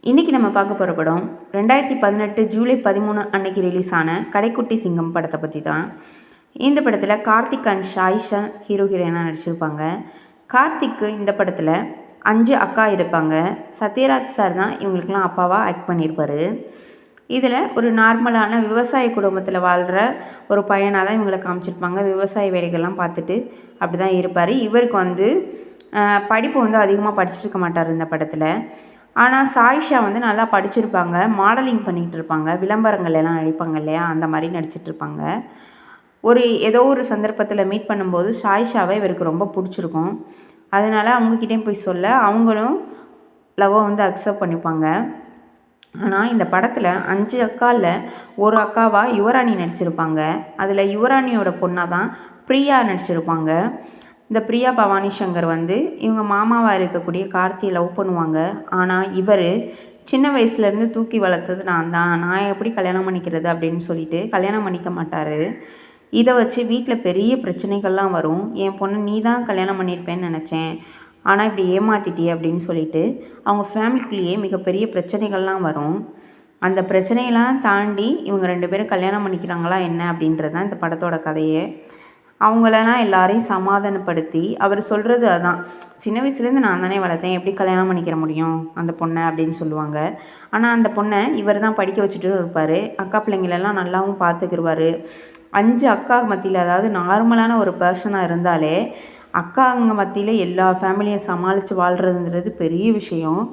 இன்றைக்கி நம்ம பார்க்க போகிற படம் 2018 ஜூலை 13 அன்னைக்கு ரிலீஸ் ஆன கடைக்குட்டி சிங்கம் படத்தை பற்றி தான். இந்த படத்தில் கார்த்திக் அண்ட் ஷாயிஷா ஹீரோ ஹீரோயினாக நடிச்சிருப்பாங்க. கார்த்திக்கு இந்த படத்தில் 5 அக்கா இருப்பாங்க. சத்யராஜ் சார் தான் இவங்களுக்கெல்லாம் அப்பாவாக ஆக்ட் பண்ணியிருப்பார். இதில் ஒரு நார்மலான விவசாய குடும்பத்தில் வாழ்கிற ஒரு பையனாக தான் இவங்களை காமிச்சிருப்பாங்க. விவசாய வேலைகள்லாம் பார்த்துட்டு அப்படி தான் இருப்பார். இவருக்கு படிப்பு அதிகமாக படிச்சிருக்க மாட்டார் இந்த படத்தில். ஆனால் சாயிஷா நல்லா படிச்சிருப்பாங்க. மாடலிங் பண்ணிகிட்டு இருப்பாங்க. விளம்பரங்கள் எல்லாம் நடிப்பாங்க இல்லையா, அந்த மாதிரி நடிச்சிட்ருப்பாங்க. ஏதோ ஒரு சந்தர்ப்பத்தில் மீட் பண்ணும்போது சாயிஷாவை இவருக்கு ரொம்ப பிடிச்சிருக்கும். அதனால் அவங்கக்கிட்டேயும் போய் சொல்ல அவங்களும் லவ்வை அக்செப்ட் பண்ணிப்பாங்க. ஆனால் இந்த படத்தில் 5 அக்காவில் ஒரு அக்காவாக யுவராணி நடிச்சிருப்பாங்க. அதில் யுவராணியோட பொண்ணாக தான் பிரியா நடிச்சிருப்பாங்க. இந்த பிரியா பவானி சங்கர் இவங்க மாமாவாக இருக்கக்கூடிய கார்த்தியை லவ் பண்ணுவாங்க. ஆனால் இவர் சின்ன வயசுலேருந்து தூக்கி வளர்த்தது நான் எப்படி கல்யாணம் பண்ணிக்கிறது அப்படின்னு சொல்லிட்டு கல்யாணம் பண்ணிக்க மாட்டார். இதை வச்சு வீட்டில் பெரிய பிரச்சனைகள்லாம் வரும். என் பொண்ணு நீ தான் கல்யாணம் பண்ணியிருப்பேன்னு நினச்சேன், ஆனால் இப்படி ஏமாத்திட்டியே அப்படின்னு சொல்லிட்டு அவங்க ஃபேமிலிக்குள்ளேயே மிகப்பெரிய பிரச்சனைகள்லாம் வரும். அந்த பிரச்சனையெல்லாம் தாண்டி இவங்க 2 பேரும் கல்யாணம் பண்ணிக்கிறாங்களா என்ன அப்படின்றது தான் இந்த படத்தோட கதையே. அவங்களெல்லாம் எல்லாரையும் சமாதானப்படுத்தி அவர் சொல்கிறது அதான், சின்ன வயசுலேருந்து நான் தானே வளர்த்தேன், எப்படி கல்யாணம் பண்ணிக்கிற முடியும் அந்த பொண்ணை அப்படின்னு சொல்லுவாங்க. ஆனால் அந்த பொண்ணை இவர் தான் படிக்க வச்சுட்டு இருப்பார். அக்கா பிள்ளைங்களெல்லாம் நல்லாவும் பார்த்துக்கிடுவார். 5 அக்கா மத்தியில், அதாவது நார்மலான ஒரு பர்சனாக இருந்தாலே அக்காங்க மத்தியில் எல்லா ஃபேமிலியும் சமாளித்து வாழ்கிறதுங்கிறது பெரிய விஷயம்.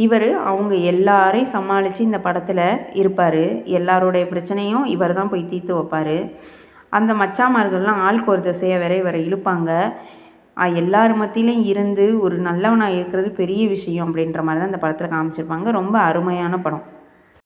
இவர் அவங்க எல்லாரையும் சமாளித்து இந்த படத்தில் இருப்பார். எல்லாருடைய பிரச்சனையும் இவர் தான் போய் தீர்த்து வைப்பார். அந்த மச்சாமார்கள்லாம் ஆளுக்கு ஒரு திசையாக வேற இவரை இழுப்பாங்க. எல்லார் மத்தியிலையும் இருந்து ஒரு நல்லவனாக இருக்கிறது பெரிய விஷயம் அப்படின்ற மாதிரி தான் இந்த படத்தில் காமிச்சிருப்பாங்க. ரொம்ப அருமையான படம்.